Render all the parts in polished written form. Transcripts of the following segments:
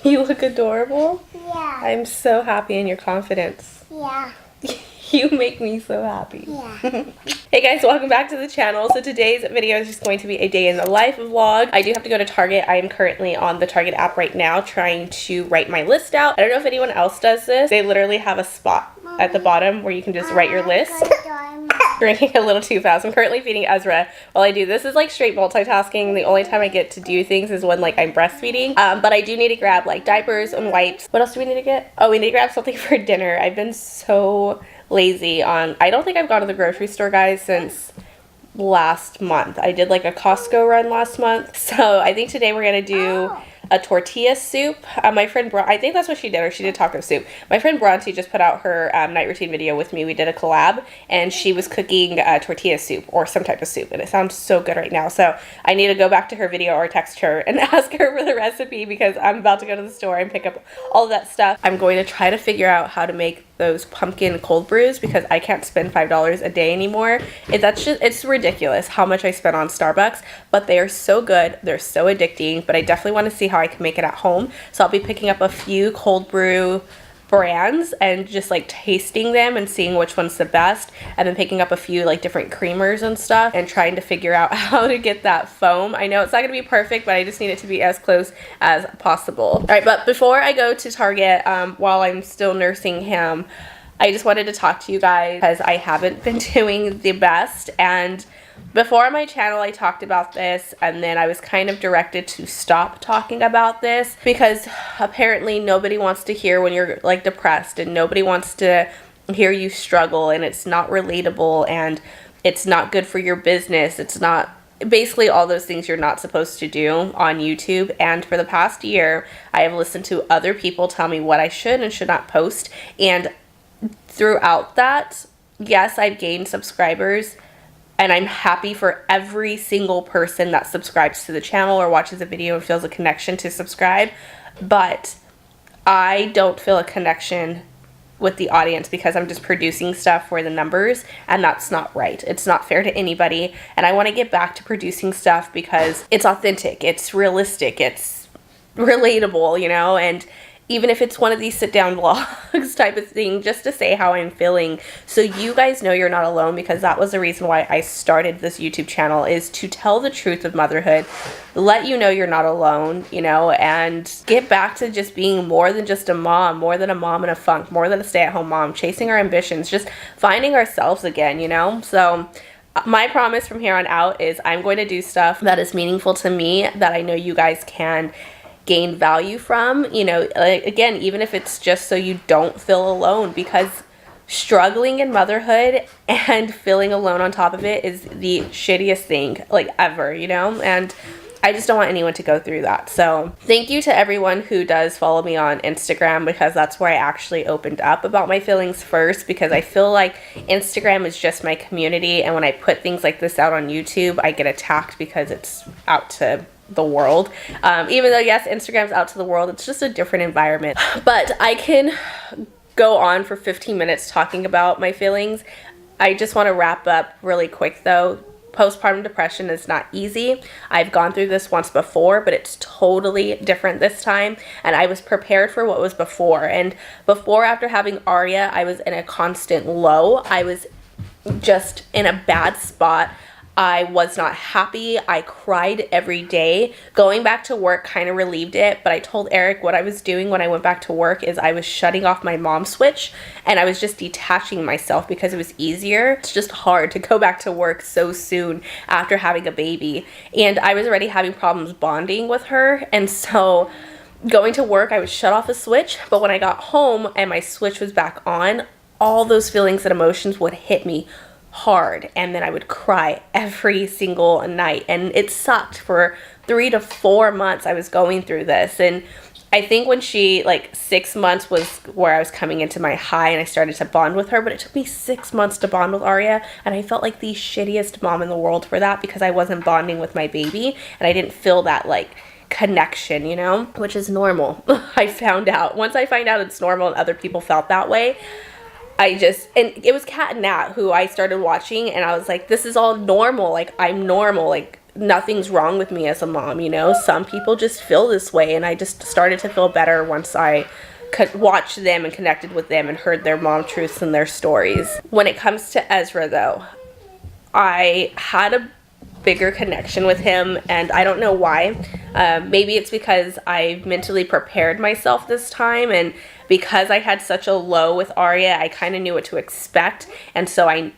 You look adorable. Yeah. I'm so happy in your confidence. Yeah. You make me so happy. Yeah. Hey guys, welcome back to the channel. So today's video is just going to be a day in the life vlog. I do have to go to Target. I am currently on the Target app right now trying to write my list out. I don't know if anyone else does this. They literally have a spot at the bottom where you can just write your list. Drinking a little too fast. I'm currently feeding Ezra while I do this. Is like straight multitasking. The only time I get to do things is when like I'm breastfeeding. But I do need to grab like diapers and wipes. What else do we need to get? Oh, we need to grab something for dinner. I've been so lazy on, I don't think I've gone to the grocery store, guys, since last month. I did like a Costco run last month. So I think today we're gonna do a tortilla soup. My friend I think that's what she did, or she did taco soup. My friend Bronte just put out her night routine video with me. We did a collab and she was cooking tortilla soup or some type of soup, and it sounds so good right now. So I need to go back to her video or text her and ask her for the recipe because I'm about to go to the store and pick up all of that stuff. I'm going to try to figure out how to make those pumpkin cold brews because I can't spend $5 a day anymore. It's ridiculous how much I spend on Starbucks, but they are so good. They're so addicting, but I definitely want to see how I can make it at home. So I'll be picking up a few cold brew brands and just like tasting them and seeing which one's the best, and then picking up a few like different creamers and stuff and trying to figure out how to get that foam. I know it's not gonna be perfect, but I just need it to be as close as possible. All right, but before I go to Target, while I'm still nursing him, I just wanted to talk to you guys because I haven't been doing the best. And before on my channel, I talked about this, and then I was kind of directed to stop talking about this because apparently nobody wants to hear when you're like depressed, and nobody wants to hear you struggle, and it's not relatable, and it's not good for your business. It's not, basically all those things you're not supposed to do on YouTube. And for the past year, I have listened to other people tell me what I should and should not post, and throughout that, yes, I've gained subscribers, and I'm happy for every single person that subscribes to the channel or watches a video and feels a connection to subscribe. But I don't feel a connection with the audience because I'm just producing stuff for the numbers, and that's not right. It's not fair to anybody. And I want to get back to producing stuff because it's authentic, it's realistic, it's relatable, you know, and even if it's one of these sit-down vlogs type of thing, just to say how I'm feeling so you guys know you're not alone, because that was the reason why I started this YouTube channel, is to tell the truth of motherhood, let you know you're not alone, you know, and get back to just being more than just a mom, more than a mom in a funk, more than a stay-at-home mom, chasing our ambitions, just finding ourselves again, you know. So my promise from here on out is I'm going to do stuff that is meaningful to me, that I know you guys can gain value from, you know, like, again, even if it's just so you don't feel alone, because struggling in motherhood and feeling alone on top of it is the shittiest thing like ever, you know, and I just don't want anyone to go through that. So thank you to everyone who does follow me on Instagram, because that's where I actually opened up about my feelings first, because I feel like Instagram is just my community, and when I put things like this out on YouTube, I get attacked because it's out to the world. Even though yes, Instagram's out to the world, it's just a different environment. But I can go on for 15 minutes talking about my feelings. I just want to wrap up really quick though. Postpartum depression is not easy. I've gone through this once before, but it's totally different this time, and I was prepared for what was before. And before, after having Aria, I was in a constant low. I was just in a bad spot. I was not happy. I cried every day. Going back to work kind of relieved it, but I told Eric what I was doing when I went back to work is I was shutting off my mom switch, and I was just detaching myself because it was easier. It's just hard to go back to work so soon after having a baby, and I was already having problems bonding with her, and so going to work, I would shut off a switch, but when I got home and my switch was back on, all those feelings and emotions would hit me hard, and then I would cry every single night, and it sucked for 3 to 4 months. I was going through this, and I think when she, like 6 months was where I was coming into my high and I started to bond with her, but it took me 6 months to bond with Aria, and I felt like the shittiest mom in the world for that because I wasn't bonding with my baby, and I didn't feel that like connection, you know, which is normal. I found out. Once I find out it's normal and other people felt that way, and it was Kat and Nat who I started watching, and I was like, this is all normal, like I'm normal, like nothing's wrong with me as a mom, you know? Some people just feel this way, and I just started to feel better once I could watch them and connected with them and heard their mom truths and their stories. When it comes to Ezra though, I had a bigger connection with him, and I don't know why. Maybe it's because I mentally prepared myself this time, and because I had such a low with Aria, I kind of knew what to expect, and so I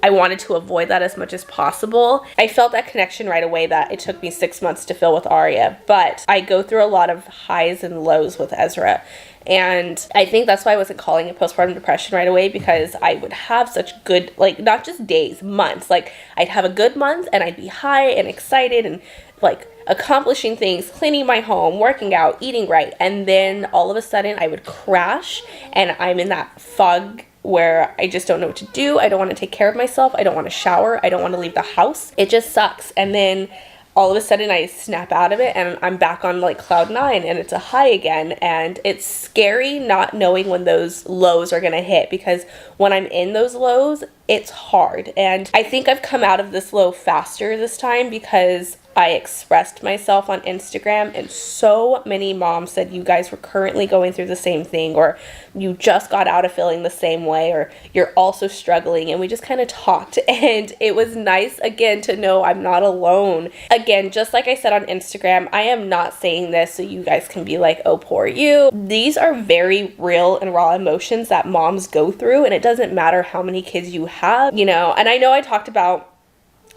wanted to avoid that as much as possible. I felt that connection right away that it took me 6 months to feel with Aria, but I go through a lot of highs and lows with Ezra. And I think that's why I wasn't calling it postpartum depression right away, because I would have such good, like, not just days, months. Like, I'd have a good month and I'd be high and excited and like accomplishing things, cleaning my home, working out, eating right. And then all of a sudden I would crash and I'm in that fog where I just don't know what to do. I don't want to take care of myself. I don't want to shower. I don't want to leave the house. It just sucks. And then all of a sudden I snap out of it and I'm back on like cloud 9 and it's a high again. And it's scary not knowing when those lows are going to hit, because when I'm in those lows, it's hard. And I think I've come out of this low faster this time because I expressed myself on Instagram, and so many moms said you guys were currently going through the same thing, or you just got out of feeling the same way, or you're also struggling. And we just kind of talked, and it was nice again to know I'm not alone. Again, just like I said on Instagram, I am not saying this so you guys can be like, oh, poor you. These are very real and raw emotions that moms go through, and it doesn't matter how many kids you have, you know. And I know I talked about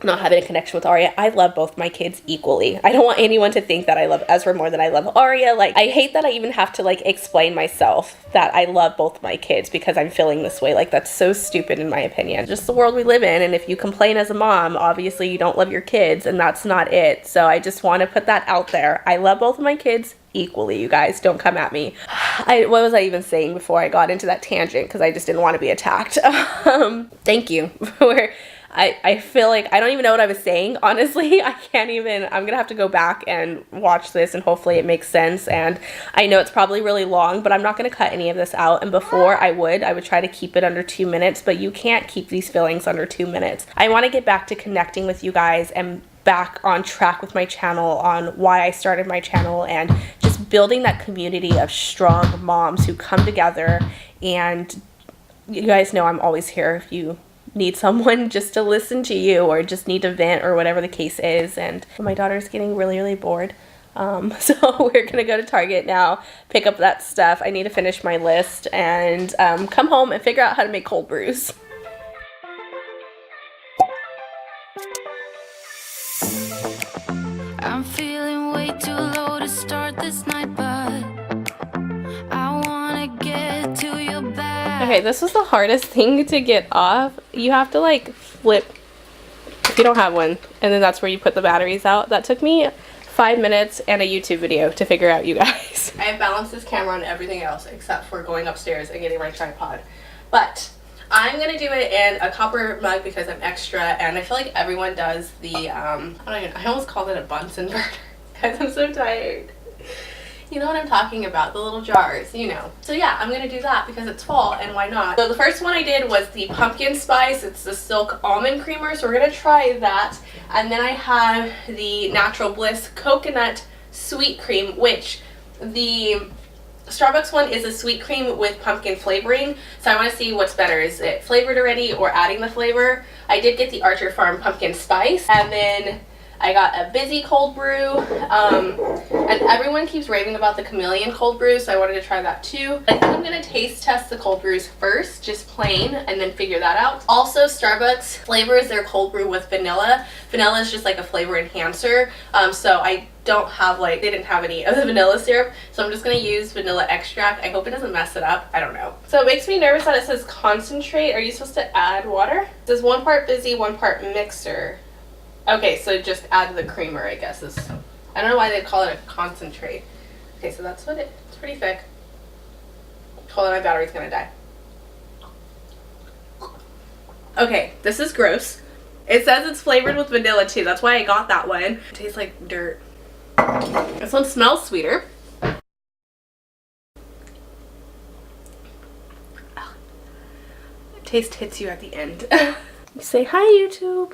not having a connection with Aria. I love both my kids equally. I don't want anyone to think that I love Ezra more than I love Aria. Like, I hate that I even have to like explain myself that I love both my kids because I'm feeling this way. Like, that's so stupid in my opinion. Just the world we live in, and if you complain as a mom, obviously you don't love your kids, and that's not it. So I just want to put that out there. I love both of my kids equally, you guys. Don't come at me. What was I even saying before I got into that tangent? Because I just didn't want to be attacked. Thank you for... I feel like I don't even know what I was saying. Honestly, I can't even. I'm gonna have to go back and watch this, and hopefully it makes sense. And I know it's probably really long, but I'm not gonna cut any of this out. And before I would try to keep it under 2 minutes, but you can't keep these feelings under 2 minutes. I want to get back to connecting with you guys and back on track with my channel, on why I started my channel, and just building that community of strong moms who come together. And you guys know I'm always here if you need someone just to listen to you, or just need to vent, or whatever the case is. And my daughter's getting really bored, so we're gonna go to Target now, pick up that stuff. I need to finish my list and come home and figure out how to make cold brews. I'm feeling way too low to start this night, but I wanna get to your back. Okay, this was the hardest thing to get off. You have to like flip, if you don't have one, and then that's where you put the batteries out. That took me 5 minutes and a YouTube video to figure out, you guys. I have balanced this camera on everything else except for going upstairs and getting my tripod. But I'm gonna do it in a copper mug because I'm extra, and I feel like everyone does the, I almost called it a Bunsen burner because I'm so tired. You know what I'm talking about, the little jars, you know. So yeah, I'm gonna do that because it's fall, and why not? So the first one I did was the pumpkin spice. It's the silk almond creamer, so we're gonna try that. And then I have the Natural Bliss coconut sweet cream, which the Starbucks one is a sweet cream with pumpkin flavoring. So I want to see what's better. Is it flavored already or adding the flavor? I did get the Archer Farm pumpkin spice, and then I got a Busy cold brew, and everyone keeps raving about the chameleon cold brew, so I wanted to try that too. I think I'm gonna taste test the cold brews first, just plain, and then figure that out. Also, Starbucks flavors their cold brew with vanilla. Vanilla is just like a flavor enhancer, so I don't have they didn't have any of the vanilla syrup, so I'm just gonna use vanilla extract. I hope it doesn't mess it up. I don't know. So it makes me nervous that it says concentrate. Are you supposed to add water? It says 1 part Busy, 1 part mixer. Okay, so just add the creamer, I guess. I don't know why they call it a concentrate. Okay, so that's what it's pretty thick. Hold on, my battery's gonna die. Okay, this is gross. It says it's flavored with vanilla too. That's why I got that one. It tastes like dirt. This one smells sweeter. Taste hits you at the end. You say hi, YouTube.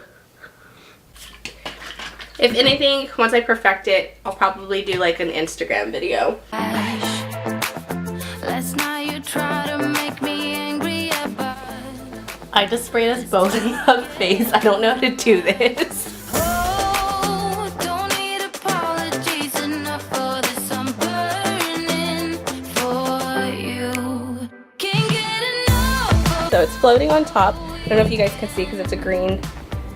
If anything, once I perfect it, I'll probably do like an Instagram video. Last night you tried to make me angry about. I just sprayed us both in the face. I don't know how to do this. Oh, don't need apologies enough for this. I'm burning for you. Can't get enough. So it's floating on top. I don't know if you guys can see because it's a green.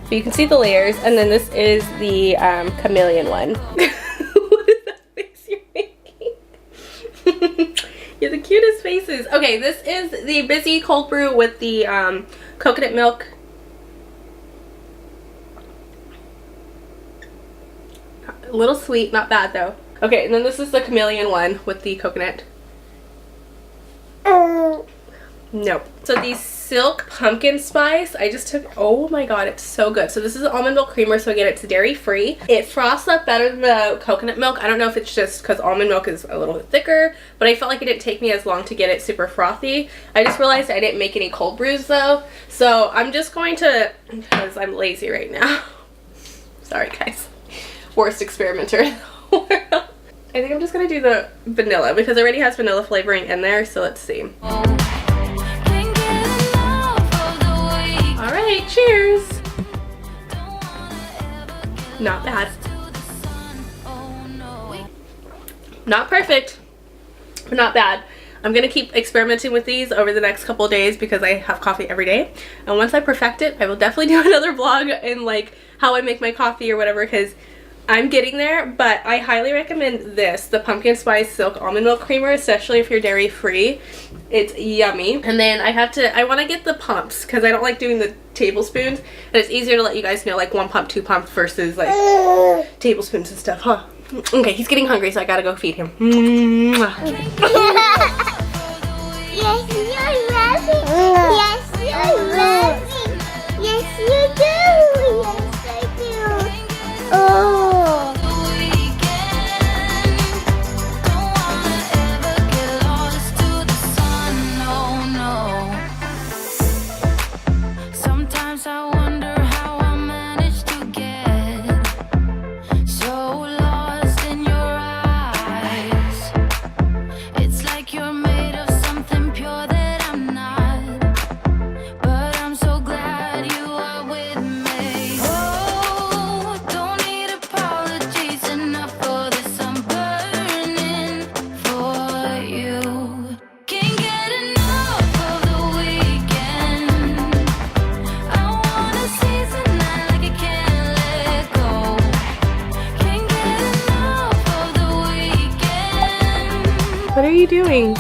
But you can see the layers. And then this is the chameleon one. What is that face you're making? You're the cutest faces. Okay, this is the Busy cold brew with the coconut milk. A little sweet, not bad though. Okay, and then this is the chameleon one with the coconut. Nope. So the silk pumpkin spice, I just took, oh my god, it's so good. So this is almond milk creamer, so again, it's dairy free. It froths up better than the coconut milk. I don't know if it's just because almond milk is a little bit thicker, but I felt like it didn't take me as long to get it super frothy. I just realized I didn't make any cold brews though. So I'm just going to, because I'm lazy right now. Sorry guys. Worst experimenter in the world. I think I'm just going to do the vanilla because it already has vanilla flavoring in there, so let's see. Alright, cheers! Not bad. Not perfect, but not bad. I'm going to keep experimenting with these over the next couple of days because I have coffee every day. And once I perfect it, I will definitely do another vlog in like how I make my coffee or whatever, because I'm getting there. But I highly recommend this, the pumpkin spice silk almond milk creamer, especially if you're dairy free. It's yummy. And then I want to get the pumps because I don't like doing the tablespoons, and it's easier to let you guys know like 1 pump, 2 pumps versus like tablespoons and stuff, huh? Okay, he's getting hungry, so I gotta go feed him. Yes, you're laughing. Yes, you're laughing. Yes, you do. Yes, I do. Oh. Sometimes I wonder how I managed to get so lost in your eyes. It's like you're made of something pure that I'm not, but I'm so glad you are with me. Oh, don't need apologies enough for this. I'm burning for you. Can't get enough of the weekend. I wanna seize the night like I can't let go. Can't get enough of the weekend. What are you doing?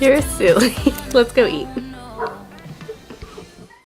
You're silly. Let's go eat.